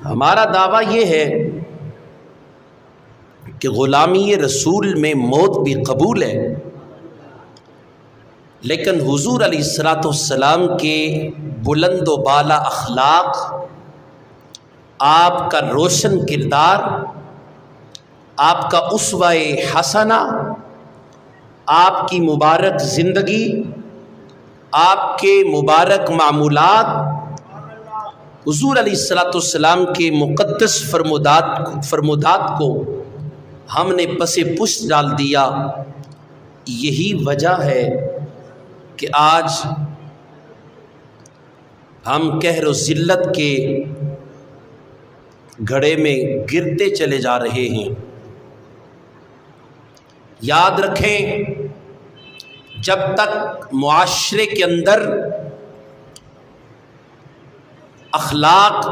ہمارا دعویٰ یہ ہے کہ غلامی رسول میں موت بھی قبول ہے، لیکن حضور علیہ الصلوۃ والسلام کے بلند و بالا اخلاق، آپ کا روشن کردار، آپ کا اسوہ حسنہ، آپ کی مبارک زندگی، آپ کے مبارک معمولات، حضور علیہ الصلوۃ والسلام کے مقدس فرمودات کو ہم نے پس پشت ڈال دیا۔ یہی وجہ ہے کہ آج ہم قہر و ذلت کے گھڑے میں گرتے چلے جا رہے ہیں۔ یاد رکھیں، جب تک معاشرے کے اندر اخلاق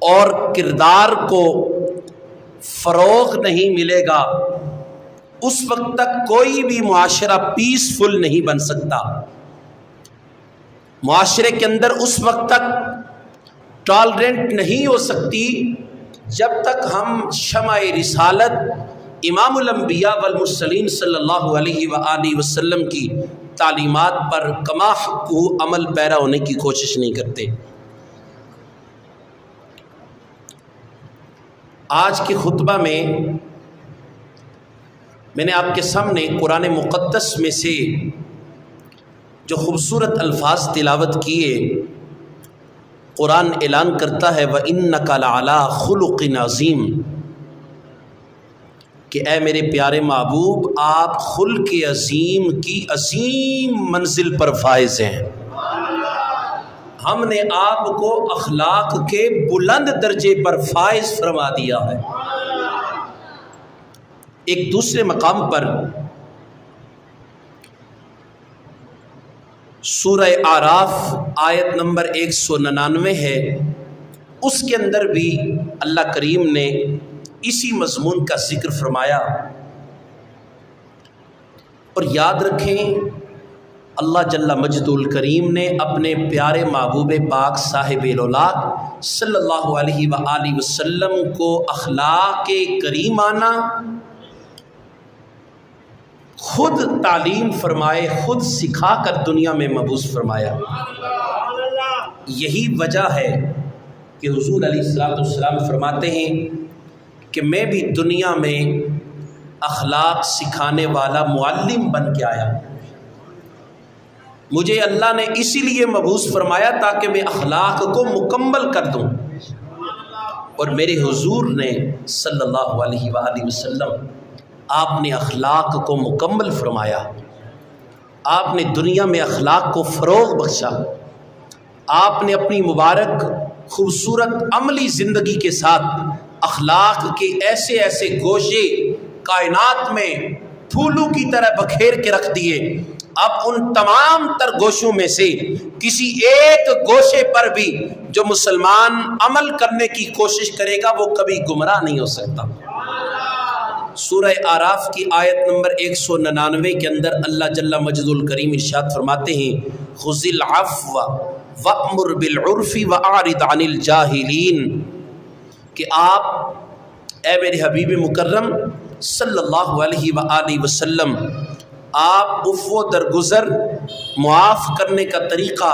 اور کردار کو فروغ نہیں ملے گا، اس وقت تک کوئی بھی معاشرہ پیسفل نہیں بن سکتا۔ معاشرے کے اندر اس وقت تک ٹالرنٹ نہیں ہو سکتی جب تک ہم شمع رسالت امام الانبیاء والمرسلین صلی اللہ علیہ وآلہ وسلم کی تعلیمات پر کما حقہ عمل پیرا ہونے کی کوشش نہیں کرتے۔ آج کے خطبہ میں نے آپ کے سامنے قرآن مقدس میں سے جو خوبصورت الفاظ تلاوت کیے، قرآن اعلان کرتا ہے وَإِنَّكَ لَعَلَىٰ خُلُقٍ عَظِيمٍ، کہ اے میرے پیارے محبوب، آپ خلق عظیم کی عظیم منزل پر فائز ہیں۔ ہم نے آپ کو اخلاق کے بلند درجے پر فائز فرما دیا ہے۔ ایک دوسرے مقام پر سورہ اعراف آیت نمبر 199 ہے، اس کے اندر بھی اللہ کریم نے اسی مضمون کا ذکر فرمایا۔ اور یاد رکھیں، اللہ جل مجدہ الکریم نے اپنے پیارے محبوب پاک صاحب الاولاد صلی اللہ علیہ وآلہ وسلم کو اخلاق کریمانہ خود تعلیم فرمائے، خود سکھا کر دنیا میں مبعوث فرمایا۔ یہی وجہ ہے کہ حضور علیہ الصلوۃ والسلام فرماتے ہیں کہ میں بھی دنیا میں اخلاق سکھانے والا معلم بن کے آیا۔ مجھے اللہ نے اسی لیے مبعوث فرمایا تاکہ میں اخلاق کو مکمل کر دوں، اور میرے حضور نے صلی اللہ علیہ وآلہ وسلم، آپ نے اخلاق کو مکمل فرمایا۔ آپ نے دنیا میں اخلاق کو فروغ بخشا۔ آپ نے اپنی مبارک خوبصورت عملی زندگی کے ساتھ اخلاق کے ایسے ایسے گوشے کائنات میں پھولوں کی طرح بکھیر کے رکھ دیے۔ اب ان تمام تر گوشوں میں سے کسی ایک گوشے پر بھی جو مسلمان عمل کرنے کی کوشش کرے گا وہ کبھی گمراہ نہیں ہو سکتا۔ سورہ اعراف کی آیت نمبر 199 کے اندر اللہ جل مجدہ الکریم ارشاد فرماتے ہیں خذ العفو وأمر بالعرف وأعرض عن الجاہلین، کہ آپ اے میرے حبیب مکرم صلی اللہ علیہ وآلہ وسلم، آپ عفو درگزر معاف کرنے کا طریقہ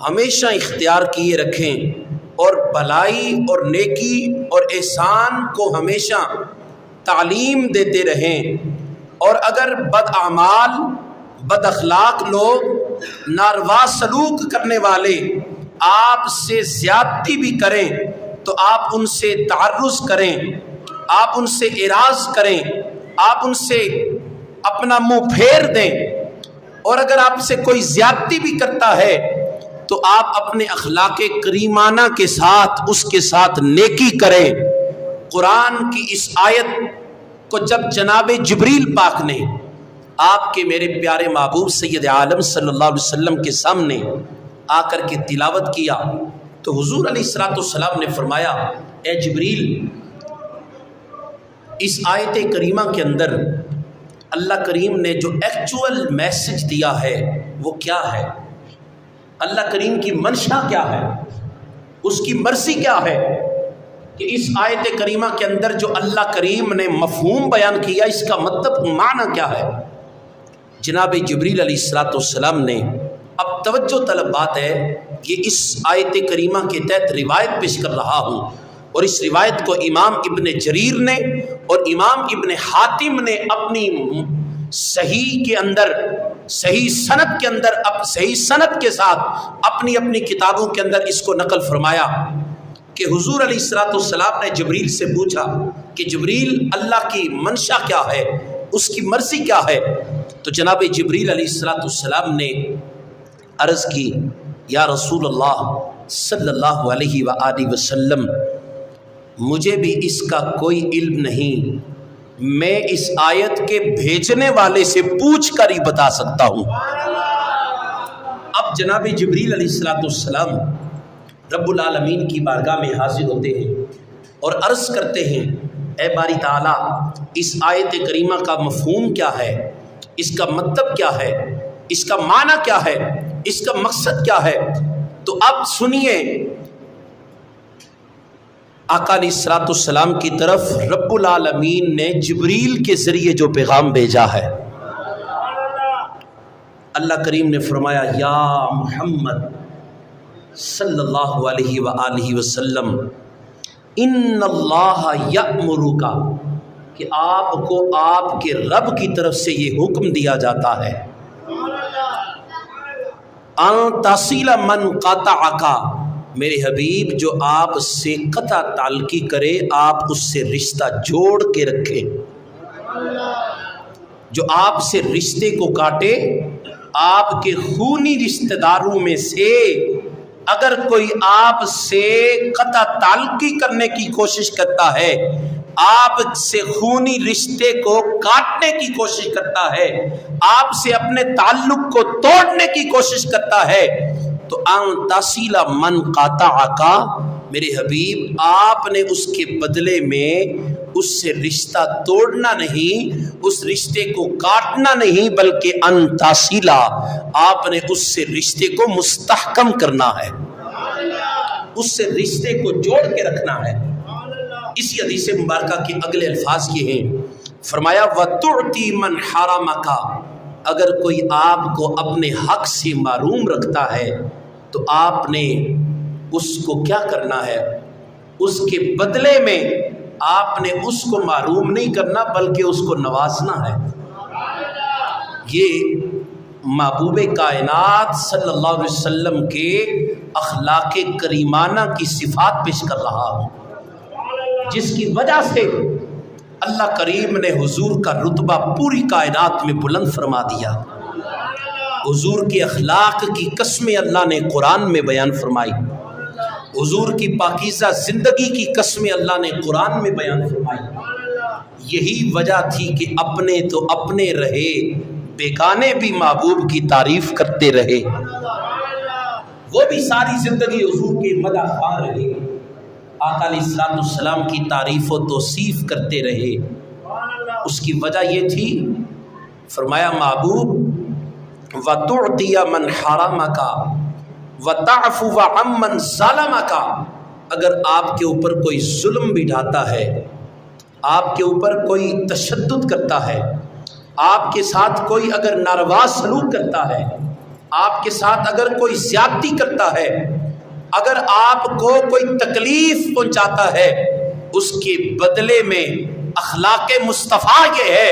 ہمیشہ اختیار کیے رکھیں، اور بھلائی اور نیکی اور احسان کو ہمیشہ تعلیم دیتے رہیں، اور اگر بد اعمال، بد اخلاق لوگ، ناروا سلوک کرنے والے آپ سے زیادتی بھی کریں تو آپ ان سے تعرض کریں، آپ ان سے اعراض کریں، آپ ان سے اپنا منہ پھیر دیں، اور اگر آپ سے کوئی زیادتی بھی کرتا ہے تو آپ اپنے اخلاق کریمانہ کے ساتھ اس کے ساتھ نیکی کریں۔ قرآن کی اس آیت کو جب جناب جبریل پاک نے آپ کے میرے پیارے محبوب سید عالم صلی اللہ علیہ وسلم کے سامنے آ کر کے تلاوت کیا تو حضور علیہ الصلوۃ والسلام نے فرمایا، اے جبریل، اس آیت کریمہ کے اندر اللہ کریم نے جو ایکچول میسج دیا ہے وہ کیا ہے؟ اللہ کریم کی منشا کیا ہے؟ اس کی مرضی کیا ہے کہ اس آیت کریمہ کے اندر جو اللہ کریم نے مفہوم بیان کیا اس کا مطلب معنی کیا ہے۔ جناب جبریل علیہ السلام نے، اب توجہ طلب بات ہے، یہ اس آیت کریمہ کے تحت روایت پیش کر رہا ہوں، اور اس روایت کو امام ابن جریر نے اور امام ابن حاتم نے اپنی صحیح کے اندر، صحیح سند کے اندر، صحیح سند کے ساتھ اپنی اپنی کتابوں کے اندر اس کو نقل فرمایا کہ حضور علیہ السلام نے جبریل سے پوچھا کہ جبریل اللہ کی منشا کیا ہے، اس کی مرضی کیا ہے؟ تو جناب جبریل علیہ السلام نے عرض کی، یا رسول اللہ صلی اللہ علیہ وآلہ وسلم، مجھے بھی اس کا کوئی علم نہیں، میں اس آیت کے بھیجنے والے سے پوچھ کر ہی بتا سکتا ہوں۔ اب جناب جبریل علیہ السلام رب العالمین کی بارگاہ میں حاضر ہوتے ہیں اور عرض کرتے ہیں، اے باری تعالیٰ، اس آیت کریمہ کا مفہوم کیا ہے، اس کا مطلب کیا ہے، اس کا معنی کیا ہے، اس کا مقصد کیا ہے؟ تو اب سنیے، آقا علیہ السلام کی طرف رب العالمین نے جبریل کے ذریعے جو پیغام بھیجا ہے، اللہ کریم نے فرمایا، یا محمد صلی اللہ علیہ وآلہ وسلم، ان اللہ یأمرک، کہ آپ کو آپ کے رب کی طرف سے یہ حکم دیا جاتا ہے، ان تصل من قطعک، میرے حبیب جو آپ سے قطع تعلقی کرے آپ اس سے رشتہ جوڑ کے رکھیں، جو آپ سے رشتے کو کاٹے، آپ کے خونی رشتہ داروں میں سے اگر کوئی آپ سے قطع تعلقی کرنے کی کوشش کرتا ہے، آپ سے خونی رشتے کو کاٹنے کی کوشش کرتا ہے، آپ سے اپنے تعلق کو توڑنے کی کوشش کرتا ہے، تو ان تصل من قطعک، میرے حبیب آپ نے اس کے بدلے میں اس سے رشتہ توڑنا نہیں، اس رشتے کو کاٹنا نہیں، بلکہ ان تصل، آپ نے اس سے رشتے کو مستحکم کرنا ہے، اس سے رشتے کو جوڑ کے رکھنا ہے۔ اسی حدیث مبارکہ کے اگلے الفاظ یہ ہیں، فرمایا وَتُعْتِي مَنْ حَرَمَكَ، اگر کوئی آپ کو اپنے حق سے محروم رکھتا ہے تو آپ نے اس کو کیا کرنا ہے، اس کے بدلے میں آپ نے اس کو محروم نہیں کرنا بلکہ اس کو نوازنا ہے۔ یہ محبوب کائنات صلی اللہ علیہ وسلم کے اخلاق کریمانہ کی صفات پیش کر رہا ہوں، جس کی وجہ سے اللہ کریم نے حضور کا رتبہ پوری کائنات میں بلند فرما دیا۔ حضور کے اخلاق کی قسمیں اللہ نے قرآن میں بیان فرمائی، حضور کی پاکیزہ زندگی کی قسمیں اللہ نے قرآن میں بیان فرمائی۔ یہی وجہ تھی کہ اپنے تو اپنے رہے، بیگانے بھی محبوب کی تعریف کرتے رہے، وہ بھی ساری زندگی حضور کے مدح خواہ رہے، آقا علیہ السلام کی تعریف و توصیف کرتے رہے۔ اس کی وجہ یہ تھی، فرمایا محبوب وَتُعْتِيَ مَنْ حَرَمَكَ وَتَعْفُوَ عَمَّنْ ظَلَمَكَ، اگر آپ کے اوپر کوئی ظلم بھی ڈھاتا ہے، آپ کے اوپر کوئی تشدد کرتا ہے، آپ کے ساتھ کوئی اگر ناروا سلوک کرتا ہے، آپ کے ساتھ اگر کوئی زیادتی کرتا ہے، اگر آپ کو کوئی تکلیف پہنچاتا ہے، اس کے بدلے میں اخلاق مصطفیٰ یہ ہے،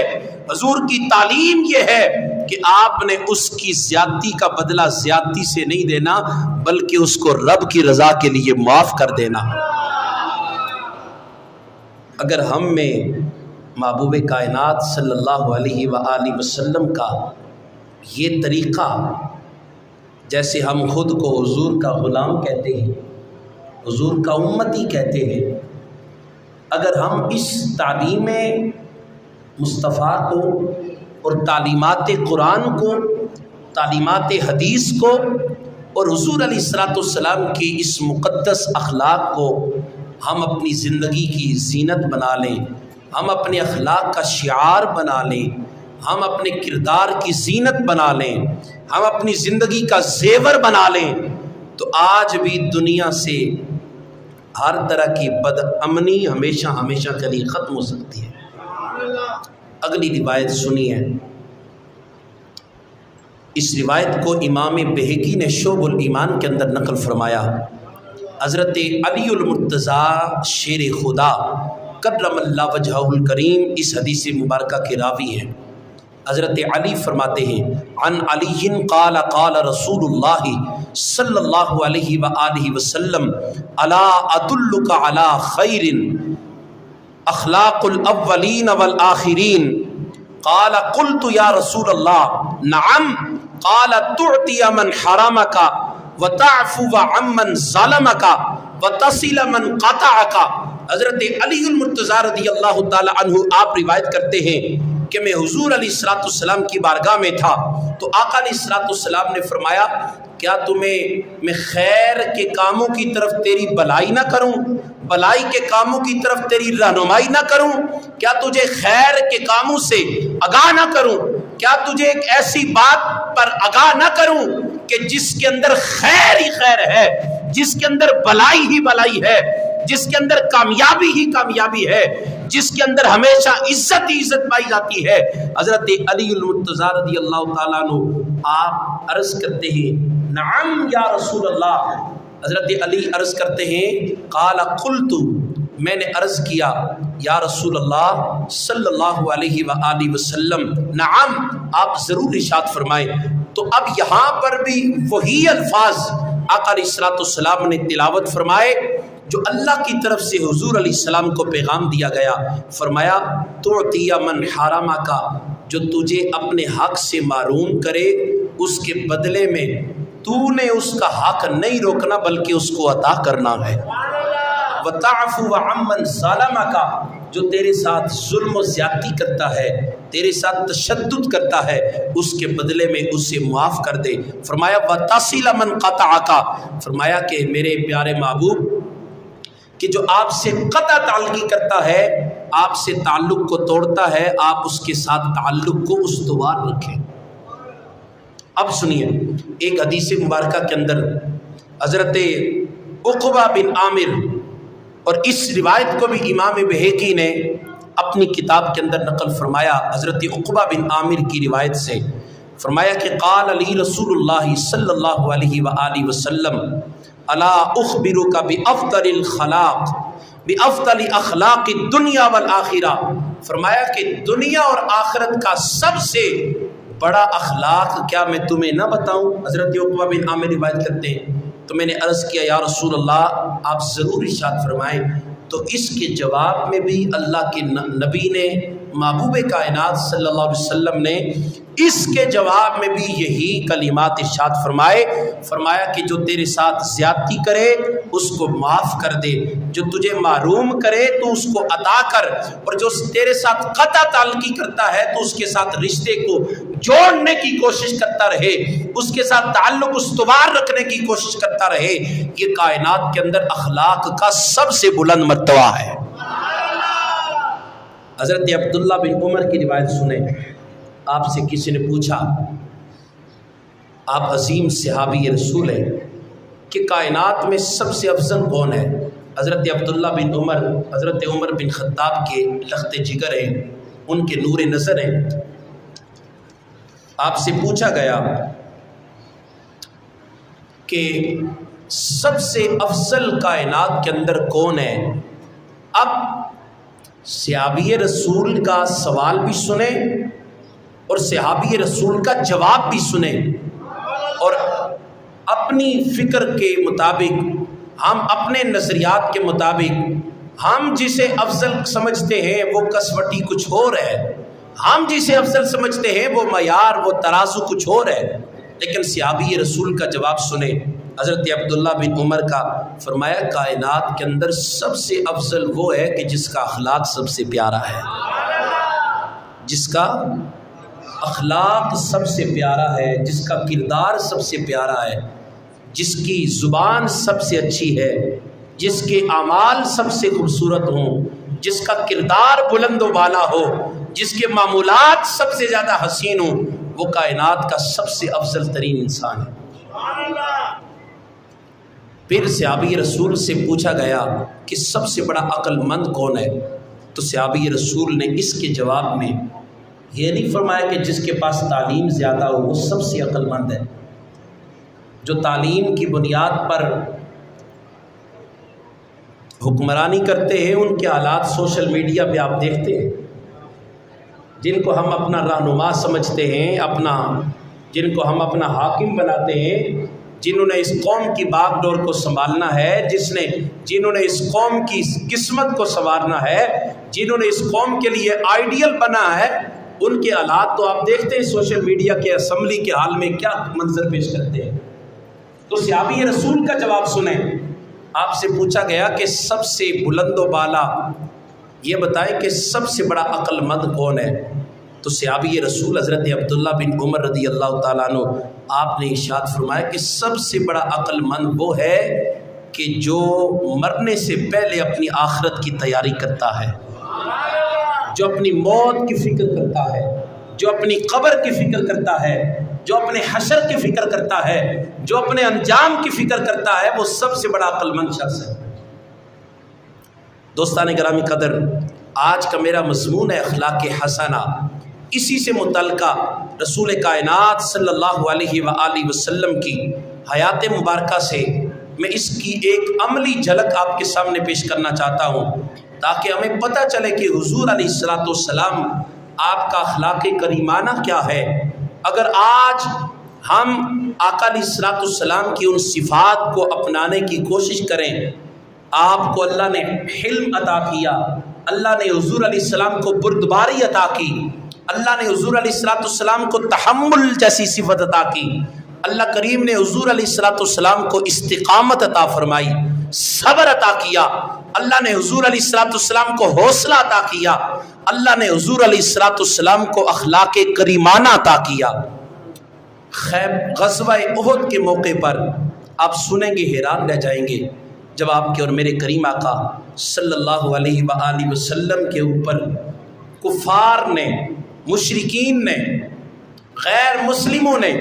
حضور کی تعلیم یہ ہے کہ آپ نے اس کی زیادتی کا بدلہ زیادتی سے نہیں دینا بلکہ اس کو رب کی رضا کے لیے معاف کر دینا۔ اگر ہم میں محبوب کائنات صلی اللہ علیہ وآلہ وسلم کا یہ طریقہ، جیسے ہم خود کو حضور کا غلام کہتے ہیں، حضور کا امتی کہتے ہیں، اگر ہم اس تعلیم مصطفیٰ کو اور تعلیمات قرآن کو، تعلیمات حدیث کو اور حضور علیہ السلام کی اس مقدس اخلاق کو ہم اپنی زندگی کی زینت بنا لیں، ہم اپنے اخلاق کا شعار بنا لیں، ہم اپنے کردار کی زینت بنا لیں، ہم اپنی زندگی کا زیور بنا لیں، تو آج بھی دنیا سے ہر طرح کی بد امنی ہمیشہ ہمیشہ کے لیے ختم ہو سکتی ہے۔ اگلی روایت سنیے، اس روایت کو امام بہقی نے شعب الایمان کے اندر نقل فرمایا۔ حضرت علی المرتضیٰ شیر خدا کرم اللہ وجہہ الکریم اس حدیث مبارکہ کے راوی ہیں۔ حضرت علی فرماتے ہیں عن علی قال قال رسول اللہ صلی اللہ علیہ وآلہ وسلم الا ادلک علی خیر اخلاق الاولین والآخرین قال قلت یا رسول اللہ نعم قال تعطی من حرمک وتعفو عمن ظلمک وتصل من قطعک۔ حضرت علی المرتضیٰ رضی اللہ تعالی عنہ آپ روایت کرتے ہیں کہ میں حضور علیہ السلام کی بارگاہ میں تھا تو آقا علیہ السلام نے فرمایا کیا تمہیں میں خیر کے کاموں کی طرف تیری بلائی نہ کروں، بلائی کے کاموں کی طرف تیری رہنمائی نہ کروں، کیا تجھے خیر کے کاموں سے آگاہ نہ کروں، کیا تجھے ایک ایسی بات پر آگاہ نہ کروں کہ جس کے اندر خیر ہی خیر ہے، جس کے اندر بلائی ہی بلائی ہے، جس کے اندر کامیابی ہی کامیابی ہے، جس کے اندر ہمیشہ عزت ہی عزت پائی جاتی ہے۔ حضرت علی المرتضیٰ رضی اللہ تعالیٰ عنہ آپ عرض کرتے ہیں نعم یا رسول اللہ۔ حضرت علی عرض کرتے ہیں قال قلت، میں نے عرض کیا یا رسول اللہ صلی اللہ علیہ وآلہ وسلم نعم، آپ ضرور ارشاد فرمائیں۔ تو اب یہاں پر بھی وہی الفاظ آقا علیہ السلام نے تلاوت فرمائے جو اللہ کی طرف سے حضور علیہ السلام کو پیغام دیا گیا۔ فرمایا تعطی من حرمک، جو تجھے اپنے حق سے محروم کرے اس کے بدلے میں تو نے اس کا حق نہیں روکنا بلکہ اس کو عطا کرنا ہے۔ وتعفو عمن ظلمک، جو تیرے ساتھ ظلم و زیادتی کرتا ہے، تیرے ساتھ تشدد کرتا ہے، اس کے بدلے میں اسے معاف کر دے۔ فرمایا وتصل من قطعک، فرمایا کہ میرے پیارے محبوب کہ جو آپ سے قطع تعلقی کرتا ہے، آپ سے تعلق کو توڑتا ہے، آپ اس کے ساتھ تعلق کو استوار رکھیں۔ اب سنیے ایک حدیث مبارکہ کے اندر حضرت عقبہ بن عامر، اور اس روایت کو بھی امام بہقی نے اپنی کتاب کے اندر نقل فرمایا حضرت عقبہ بن عامر کی روایت سے، فرمایا کہ قال علی رسول اللہ صلی اللہ علیہ وآلہ وسلم الا اخبرک بافضل الخلاق بافضل اخلاق الدنیا والآخرہ، فرمایا کہ دنیا اور آخرت کا سب سے بڑا اخلاق کیا میں تمہیں نہ بتاؤں؟ حضرت عقبہ بن عامر روایت کرتے ہیں تو میں نے عرض کیا یا رسول اللہ آپ ضرور ارشاد فرمائیں۔ تو اس کے جواب میں بھی اللہ کے نبی نے محبوب کائنات صلی اللہ علیہ وسلم نے اس کے جواب میں بھی یہی کلمات ارشاد فرمائے، فرمایا کہ جو تیرے ساتھ زیادتی کرے اس کو معاف کر دے، جو تجھے محروم کرے تو اس کو عطا کر، اور جو تیرے ساتھ قطع تعلقی کرتا ہے تو اس کے ساتھ رشتے کو جوڑنے کی کوشش کرتا رہے، اس کے ساتھ تعلق استوار رکھنے کی کوشش کرتا رہے۔ یہ کائنات کے اندر اخلاق کا سب سے بلند مرتبہ ہے۔ حضرت عبداللہ بن عمر کی روایت سنیں، آپ سے کسی نے پوچھا آپ عظیم صحابی رسول ہیں کہ کائنات میں سب سے افضل کون ہے؟ حضرت عبداللہ بن عمر حضرت عمر بن خطاب کے لخت جگر ہیں، ان کے نور نظر ہیں۔ آپ سے پوچھا گیا کہ سب سے افضل کائنات کے اندر کون ہے؟ اب صحابی رسول کا سوال بھی سنیں اور صحابی رسول کا جواب بھی سنیں، اور اپنی فکر کے مطابق، ہم اپنے نظریات کے مطابق ہم جسے افضل سمجھتے ہیں وہ کسوٹی کچھ اور ہے، ہم جسے افضل سمجھتے ہیں وہ معیار وہ ترازو کچھ اور ہے، لیکن صحابی رسول کا جواب سنیں۔ حضرت عبداللہ بن عمر کا فرمایا کائنات کے اندر سب سے افضل وہ ہے کہ جس کا اخلاق سب سے پیارا ہے، جس کا اخلاق سب سے پیارا ہے، جس کا کردار سب سے پیارا ہے، جس کی زبان سب سے اچھی ہے، جس کے اعمال سب سے خوبصورت ہوں، جس کا کردار بلند و بالا ہو، جس کے معمولات سب سے زیادہ حسین ہوں، وہ کائنات کا سب سے افضل ترین انسان ہے۔ پھر صحابی رسول سے پوچھا گیا کہ سب سے بڑا عقل مند کون ہے؟ تو صحابی رسول نے اس کے جواب میں یہ نہیں فرمایا کہ جس کے پاس تعلیم زیادہ ہو وہ سب سے عقل مند ہے۔ جو تعلیم کی بنیاد پر حکمرانی کرتے ہیں ان کے حالات سوشل میڈیا پہ آپ دیکھتے ہیں۔ جن کو ہم اپنا رہنما سمجھتے ہیں، جن کو ہم اپنا حاکم بناتے ہیں، جنہوں نے اس قوم کی باغ ڈور کو سنبھالنا ہے، جنہوں نے اس قوم کی قسمت کو سنوارنا ہے، جنہوں نے اس قوم کے لیے آئیڈیل بنا ہے، ان کے حالات تو آپ دیکھتے ہیں سوشل میڈیا کے اسمبلی کے حال میں کیا منظر پیش کرتے ہیں۔ تو صحابی رسول کا جواب سنیں۔ آپ سے پوچھا گیا کہ سب سے بلند و بالا یہ بتائیں کہ سب سے بڑا عقل مند کون ہے؟ تو صحابی رسول حضرت عبداللہ بن عمر رضی اللہ تعالیٰ عنہ آپ نے ارشاد فرمایا کہ سب سے بڑا عقل مند وہ ہے کہ جو مرنے سے پہلے اپنی آخرت کی تیاری کرتا ہے، جو اپنی موت کی فکر کرتا ہے، جو اپنی قبر کی فکر کرتا ہے، جو اپنے حشر کی فکر کرتا ہے، جو اپنے انجام کی فکر کرتا ہے، وہ سب سے بڑا عقل مند شخص ہے۔ دوستان گرامی قدر، آج کا میرا مضمون ہے اخلاق حسنہ۔ اسی سے متعلقہ رسول کائنات صلی اللہ علیہ وآلہ وسلم کی حیات مبارکہ سے میں اس کی ایک عملی جھلک آپ کے سامنے پیش کرنا چاہتا ہوں، تاکہ ہمیں پتہ چلے کہ حضور علیہ السلام آپ کا اخلاق کریمانہ کیا ہے۔ اگر آج ہم آقا علیہ السلام کی ان صفات کو اپنانے کی کوشش کریں، آپ کو اللہ نے حلم عطا کیا، اللہ نے حضور علیہ السلام کو بردباری عطا کی، اللہ نے حضور علیہ السلام کو تحمل جیسی صفت عطا کی، اللہ کریم نے حضور علیہ السلام کو استقامت عطا فرمائی، صبر عطا کیا، اللہ نے حضور علیہ السلام کو حوصلہ عطا کیا، اللہ نے حضور علیہ السلام کو اخلاق کریمانہ عطا کیا۔ غزوہ احد کے موقع پر آپ سنیں گے، حیران رہ جائیں گے، جب آپ کے اور میرے کریم آقا صلی اللہ علیہ وآلہ وسلم کے اوپر کفار نے، مشرکین نے، غیر مسلموں نے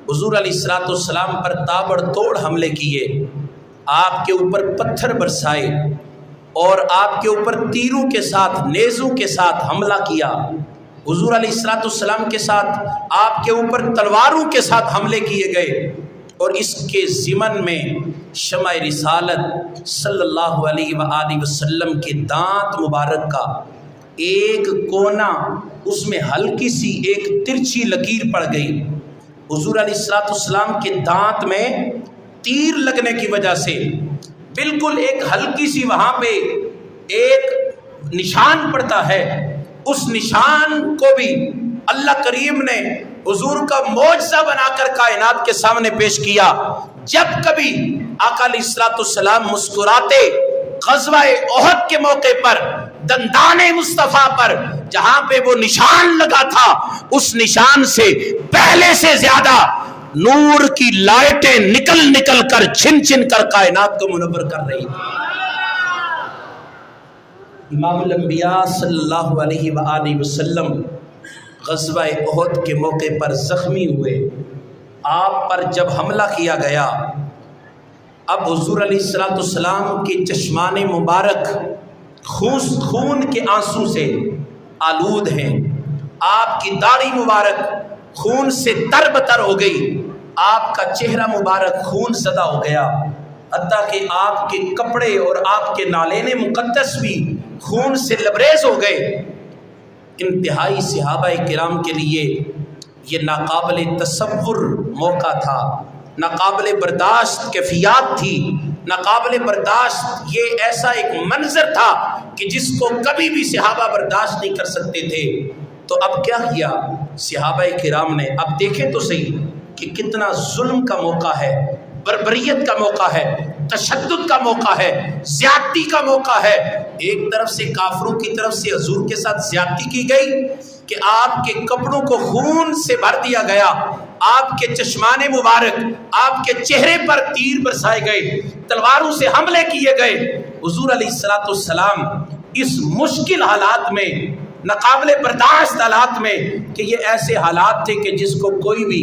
حضور علیہ السلام پر تابڑ توڑ حملے کیے، آپ کے اوپر پتھر برسائے اور آپ کے اوپر تیروں کے ساتھ، نیزوں کے ساتھ حملہ کیا، حضور علیہ السلام کے ساتھ آپ کے اوپر تلواروں کے ساتھ حملے کیے گئے، اور اس کے ضمن میں شمع رسالت صلی اللہ علیہ وآلہ وسلم کے دانت مبارک کا ایک کونا، اس میں ہلکی سی ایک ترچھی لکیر پڑ گئی۔ حضور علیہ السلام کے دانت میں تیر لگنے کی وجہ سے بالکل ایک ہلکی سی وہاں پہ ایک نشان پڑتا ہے، اس نشان کو بھی اللہ کریم نے حضور کا معجزہ بنا کر کائنات کے سامنے پیش کیا۔ جب کبھی آقا علیہ السلام مسکراتے، غزوہ احد کے موقع پر دندان مصطفیٰ پر جہاں پہ وہ نشان لگا تھا، اس نشان سے پہلے سے زیادہ نور کی لائٹیں نکل نکل کر چھن چھن کر کائنات کو منور کر رہی تھی۔ امام الانبیاء صلی اللہ علیہ وآلہ وسلم غزوہ احد کے موقع پر زخمی ہوئے، آپ پر جب حملہ کیا گیا، اب حضور علیہ السلام کے چشمان مبارک خون کے آنسو سے آلود ہیں، آپ کی داڑھی مبارک خون سے تر بتر ہو گئی، آپ کا چہرہ مبارک خون زدہ ہو گیا، حتیٰ کہ آپ کے کپڑے اور آپ کے نالین مقدس بھی خون سے لبریز ہو گئے۔ انتہائی صحابہ کرام کے لیے یہ ناقابل تصور موقع تھا، ناقابل برداشت کیفیات تھی، ناقابل برداشت یہ ایسا ایک منظر تھا کہ جس کو کبھی بھی صحابہ برداشت نہیں کر سکتے تھے۔ تو اب کیا کیا صحابہ کرام نے؟ اب دیکھیں تو صحیح کہ کتنا ظلم کا موقع ہے، بربریت کا موقع ہے، تشدد کا موقع ہے، زیادتی کا موقع ہے۔ ایک طرف سے کافروں کی طرف سے حضور کے ساتھ زیادتی کی گئی کہ آپ کے کپڑوں کو خون سے بھر دیا گیا، آپ کے چشمان مبارک، آپ کے چہرے پر تیر برسائے گئے، تلواروں سے حملے کیے گئے۔ حضور علیہ السلام اس مشکل حالات میں، ناقابل برداشت حالات میں، کہ یہ ایسے حالات تھے کہ جس کو کوئی بھی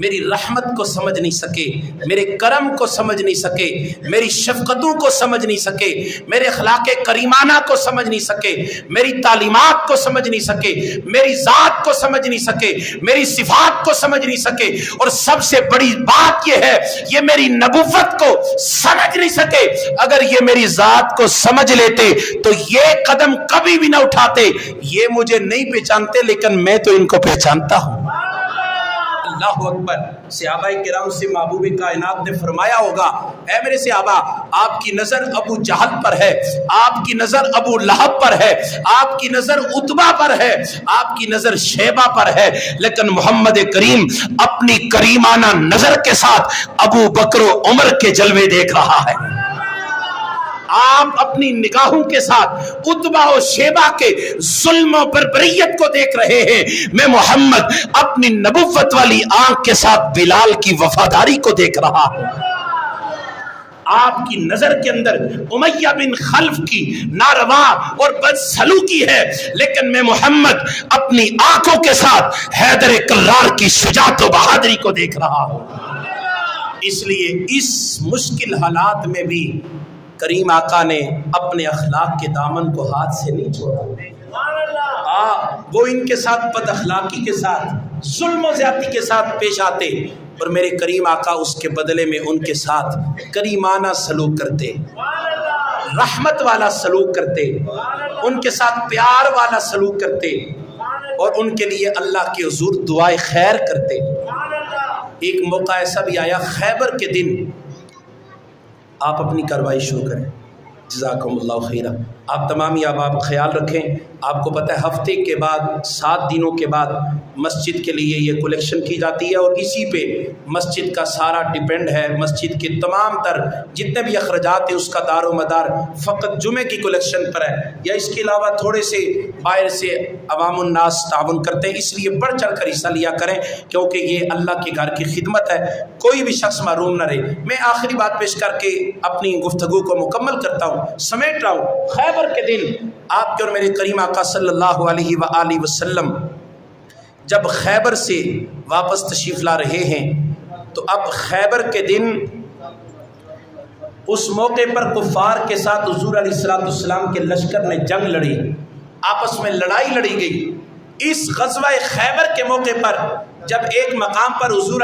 میری رحمت کو سمجھ نہیں سکے، میرے کرم کو سمجھ نہیں سکے، میری شفقتوں کو سمجھ نہیں سکے، میرے اخلاق کریمانہ کو سمجھ نہیں سکے، میری تعلیمات کو سمجھ نہیں سکے، میری ذات کو سمجھ نہیں سکے، میری صفات کو سمجھ نہیں سکے، اور سب سے بڑی بات یہ ہے یہ میری نبوت کو سمجھ نہیں سکے۔ اگر یہ میری ذات کو سمجھ لیتے تو یہ قدم کبھی بھی نہ اٹھاتے۔ یہ مجھے نہیں پہچانتے لیکن میں تو ان کو پہچانتا ہوں۔ اللہ اکبر۔ صحابہ کرام سے محبوب کائنات نے فرمایا ہوگا، اے میرے صحابہ، آپ کی نظر ابو جہل پر ہے، آپ کی نظر ابو لہب پر ہے، آپ کی نظر عتبہ پر ہے، آپ کی نظر شیبہ پر ہے، لیکن محمد کریم اپنی کریمانہ نظر کے ساتھ ابو بکر و عمر کے جلوے دیکھ رہا ہے۔ آپ اپنی نگاہوں کے ساتھ عتبہ و شیبہ کے ظلم و بربریت کو دیکھ رہے ہیں، میں محمد اپنی نبوت والی آنکھ کے ساتھ بلال کی وفاداری کو دیکھ رہا ہوں۔ آپ کی نظر کے اندر امیہ بن خلف کی ناروا اور بدسلوکی ہے، لیکن میں محمد اپنی آنکھوں کے ساتھ حیدر کرار کی شجاعت و بہادری کو دیکھ رہا ہوں۔ اس لیے اس مشکل حالات میں بھی کریم آقا نے اپنے اخلاق کے دامن کو ہاتھ سے نہیں چھوڑا۔ وہ ان کے ساتھ بد اخلاقی کے ساتھ ظلم و زیادتی کے ساتھ پیش آتے، اور میرے کریم آقا اس کے بدلے میں ان کے ساتھ کریمانہ سلوک کرتے، رحمت والا سلوک کرتے، ان کے ساتھ پیار والا سلوک کرتے، اور ان کے لیے اللہ کے حضور دعائے خیر کرتے۔ ایک موقع ایسا بھی آیا، خیبر کے دن آپ اپنی کارروائی شروع کریں۔ جزاکم اللہ خیرہ۔ آپ تمام ہی آپ خیال رکھیں، آپ کو پتہ ہے ہفتے کے بعد 7 دنوں کے بعد مسجد کے لیے یہ کلیکشن کی جاتی ہے، اور اسی پہ مسجد کا سارا ڈیپینڈ ہے۔ مسجد کے تمام تر جتنے بھی اخراجات ہیں اس کا دار و مدار فقط جمعے کی کلیکشن پر ہے، یا اس کے علاوہ تھوڑے سے باہر سے عوام الناس تعاون کرتے ہیں، اس لیے بڑھ چڑھ کر حصہ لیا کریں، کیونکہ یہ اللہ کے گھر کی خدمت ہے، کوئی بھی شخص محروم نہ رہے۔ میں آخری بات پیش کر کے اپنی گفتگو کو مکمل کرتا ہوں، سمیٹ رہا ہوں۔ خیبر کے دن آپ کے اور میرے کریم آقا صلی اللہ علیہ وآلہ وسلم جب خیبر سے واپس تشریف لا رہے ہیں، تو اب خیبر کے دن اس موقع پر کفار کے ساتھ حضور علیہ السلام کے لشکر نے جنگ لڑی، آپس میں لڑائی لڑی گئی۔ اس غزوہ خیبر کے موقع پر جب ایک مقام پر حضور